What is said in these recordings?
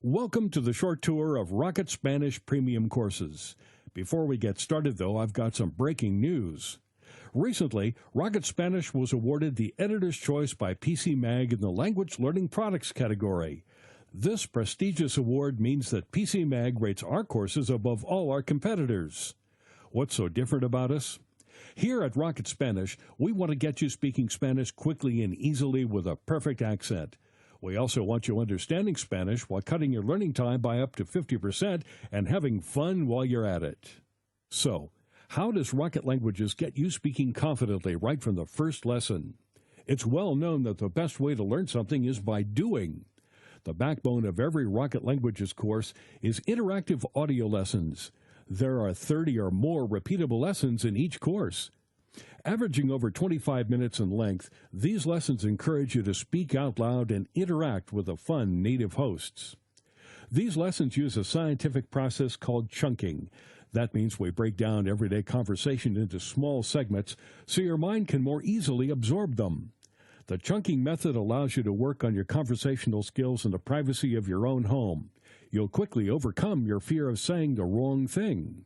Welcome to the short tour of Rocket Spanish Premium courses. Before we get started, though, I've got some breaking news. Recently, Rocket Spanish was awarded the Editor's Choice by PC Mag in the Language Learning Products category. This prestigious award means that PC Mag rates our courses above all our competitors. What's so different about us? Here at Rocket Spanish, we want to get you speaking Spanish quickly and easily with a perfect accent. We also want you understanding Spanish while cutting your learning time by up to 50% and having fun while you're at it. So, how does Rocket Languages get you speaking confidently right from the first lesson? It's well known that the best way to learn something is by doing. The backbone of every Rocket Languages course is interactive audio lessons. There are 30 or more repeatable lessons in each course. Averaging over 25 minutes in length, these lessons encourage you to speak out loud and interact with the fun native hosts. These lessons use a scientific process called chunking. That means we break down everyday conversation into small segments so your mind can more easily absorb them. The chunking method allows you to work on your conversational skills in the privacy of your own home. You'll quickly overcome your fear of saying the wrong thing.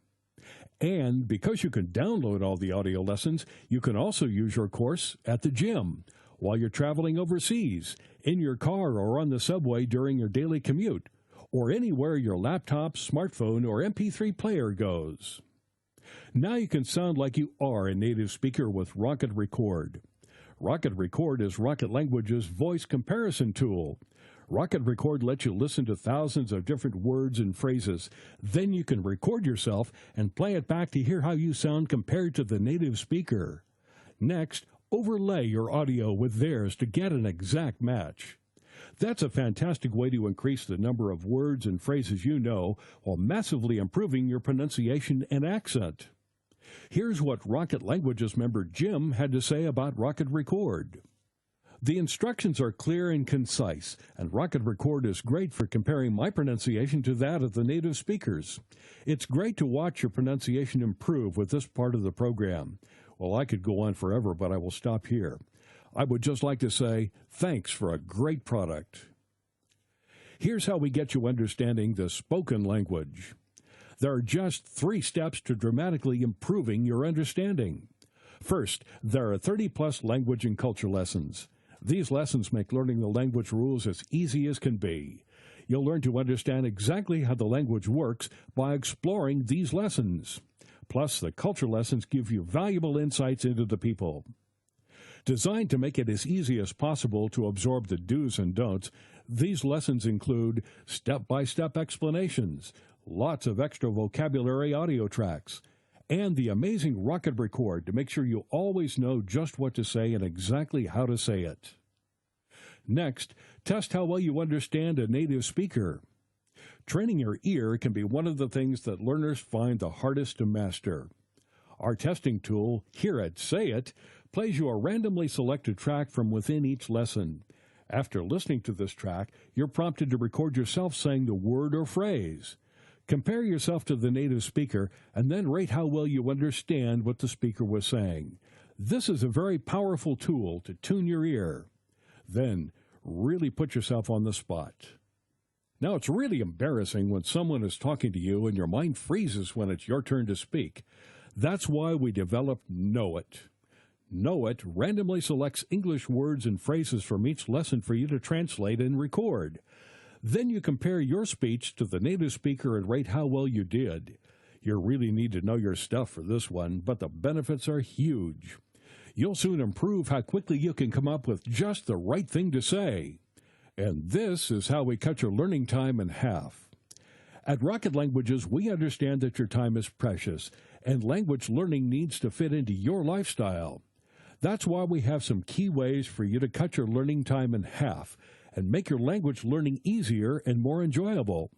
And because you can download all the audio lessons, you can also use your course at the gym, while you're traveling overseas, in your car or on the subway during your daily commute, or anywhere your laptop, smartphone, or MP3 player goes. Now you can sound like you are a native speaker with Rocket Record. Rocket Record is Rocket Language's voice comparison tool. Rocket Record lets you listen to thousands of different words and phrases. Then you can record yourself and play it back to hear how you sound compared to the native speaker. Next, overlay your audio with theirs to get an exact match. That's a fantastic way to increase the number of words and phrases you know while massively improving your pronunciation and accent. Here's what Rocket Languages member Jim had to say about Rocket Record. The instructions are clear and concise, and Rocket Record is great for comparing my pronunciation to that of the native speakers. It's great to watch your pronunciation improve with this part of the program. Well, I could go on forever, but I will stop here. I would just like to say thanks for a great product. Here's how we get you understanding the spoken language. There are just 3 steps to dramatically improving your understanding. First, there are 30-plus language and culture lessons. These lessons make learning the language rules as easy as can be. You'll learn to understand exactly how the language works by exploring these lessons. Plus, the culture lessons give you valuable insights into the people. Designed to make it as easy as possible to absorb the do's and don'ts, these lessons include step-by-step explanations, lots of extra vocabulary audio tracks, and the amazing Rocket Record to make sure you always know just what to say and exactly how to say it. Next, test how well you understand a native speaker. Training your ear can be one of the things that learners find the hardest to master. Our testing tool, Hear It, Say It, plays you a randomly selected track from within each lesson. After listening to this track, you're prompted to record yourself saying the word or phrase. Compare yourself to the native speaker and then rate how well you understand what the speaker was saying. This is a very powerful tool to tune your ear. Then, really put yourself on the spot. Now, it's really embarrassing when someone is talking to you and your mind freezes when it's your turn to speak. That's why we developed Know It. Know It randomly selects English words and phrases from each lesson for you to translate and record. Then you compare your speech to the native speaker and rate how well you did. You really need to know your stuff for this one, but the benefits are huge. You'll soon improve how quickly you can come up with just the right thing to say. And this is how we cut your learning time in half. At Rocket Languages, we understand that your time is precious, and language learning needs to fit into your lifestyle. That's why we have some key ways for you to cut your learning time in half and make your language learning easier and more enjoyable.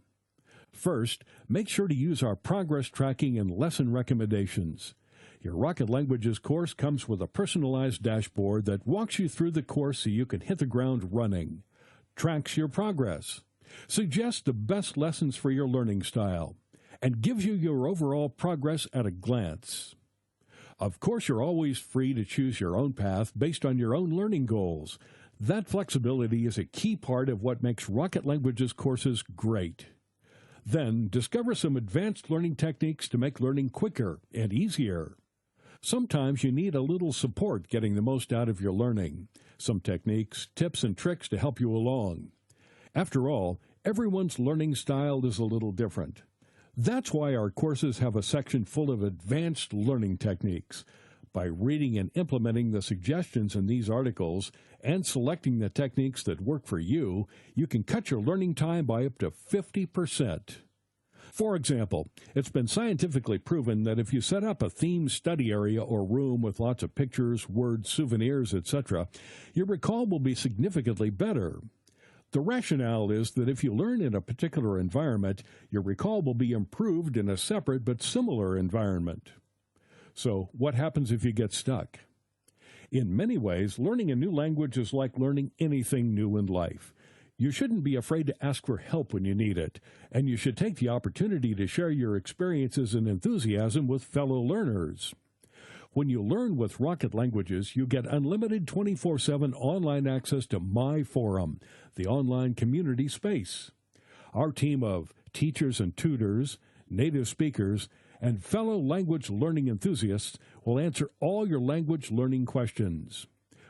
First, make sure to use our progress tracking and lesson recommendations. Your Rocket Languages course comes with a personalized dashboard that walks you through the course so you can hit the ground running, tracks your progress, suggests the best lessons for your learning style, and gives you your overall progress at a glance. Of course, you're always free to choose your own path based on your own learning goals. That flexibility is a key part of what makes Rocket Languages courses great. Then, discover some advanced learning techniques to make learning quicker and easier. Sometimes you need a little support getting the most out of your learning. Some techniques, tips, and tricks to help you along. After all, everyone's learning style is a little different. That's why our courses have a section full of advanced learning techniques. By reading and implementing the suggestions in these articles and selecting the techniques that work for you, you can cut your learning time by up to 50%. For example, it's been scientifically proven that if you set up a themed study area or room with lots of pictures, words, souvenirs, etc., your recall will be significantly better. The rationale is that if you learn in a particular environment, your recall will be improved in a separate but similar environment. So, what happens if you get stuck? In many ways, learning a new language is like learning anything new in life. You shouldn't be afraid to ask for help when you need it, and you should take the opportunity to share your experiences and enthusiasm with fellow learners. When you learn with Rocket Languages, you get unlimited 24/7 online access to My Forum, the online community space. Our team of teachers and tutors, native speakers, and fellow language learning enthusiasts will answer all your language learning questions.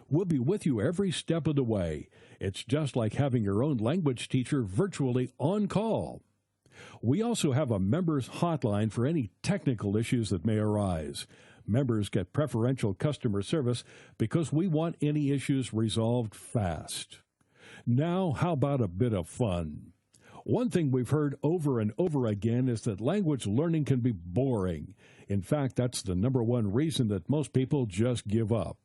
We'll be with you every step of the way. It's just like having your own language teacher virtually on call. We also have a members hotline for any technical issues that may arise. Members get preferential customer service because we want any issues resolved fast. Now, how about a bit of fun? One thing we've heard over and over again is that language learning can be boring. In fact, that's the number one reason that most people just give up.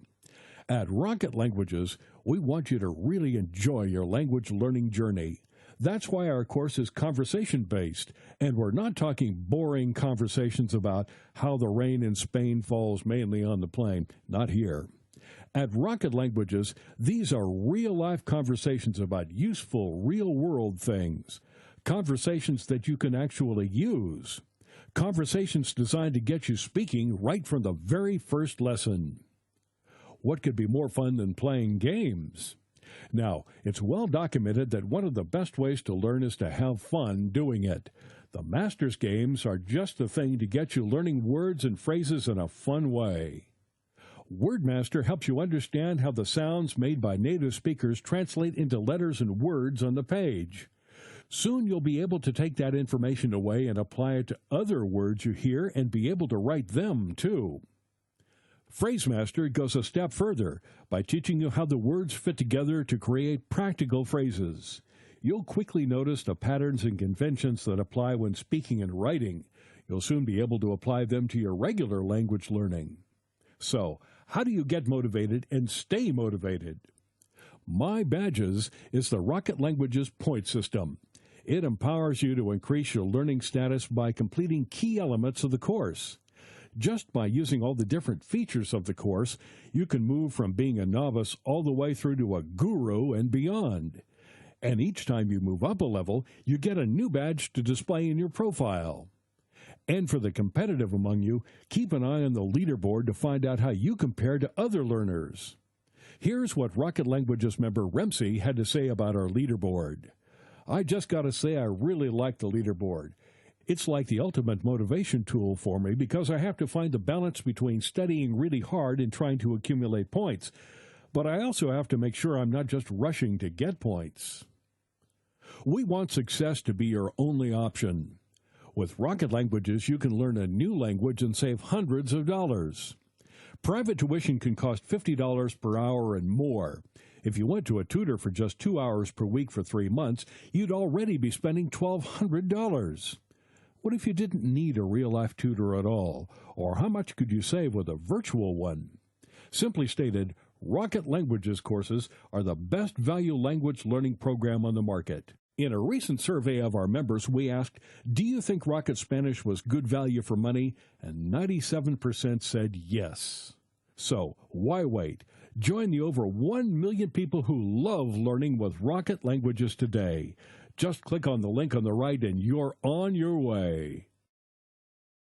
At Rocket Languages, we want you to really enjoy your language learning journey. That's why our course is conversation-based, and we're not talking boring conversations about how the rain in Spain falls mainly on the plain. Not here. At Rocket Languages, these are real-life conversations about useful, real-world things. Conversations that you can actually use. Conversations designed to get you speaking right from the very first lesson. What could be more fun than playing games? Now, it's well documented that one of the best ways to learn is to have fun doing it. The Masters games are just the thing to get you learning words and phrases in a fun way. WordMaster helps you understand how the sounds made by native speakers translate into letters and words on the page. Soon you'll be able to take that information away and apply it to other words you hear and be able to write them, too. PhraseMaster goes a step further by teaching you how the words fit together to create practical phrases. You'll quickly notice the patterns and conventions that apply when speaking and writing. You'll soon be able to apply them to your regular language learning. So, how do you get motivated and stay motivated? My Badges is the Rocket Languages point system. It empowers you to increase your learning status by completing key elements of the course. Just by using all the different features of the course, you can move from being a novice all the way through to a guru and beyond. And each time you move up a level, you get a new badge to display in your profile. And for the competitive among you, keep an eye on the leaderboard to find out how you compare to other learners. Here's what Rocket Languages member Remsey had to say about our leaderboard. I just got to say I really like the leaderboard. It's like the ultimate motivation tool for me because I have to find the balance between studying really hard and trying to accumulate points. But I also have to make sure I'm not just rushing to get points. We want success to be your only option. With Rocket Languages, you can learn a new language and save hundreds of dollars. Private tuition can cost $50 per hour and more. If you went to a tutor for just 2 hours per week for 3 months, you'd already be spending $1,200. What if you didn't need a real-life tutor at all? Or how much could you save with a virtual one? Simply stated, Rocket Languages courses are the best value language learning program on the market. In a recent survey of our members, we asked, do you think Rocket Spanish was good value for money? And 97% said yes. So, why wait? Join the over 1 million people who love learning with Rocket Languages today. Just click on the link on the right and you're on your way.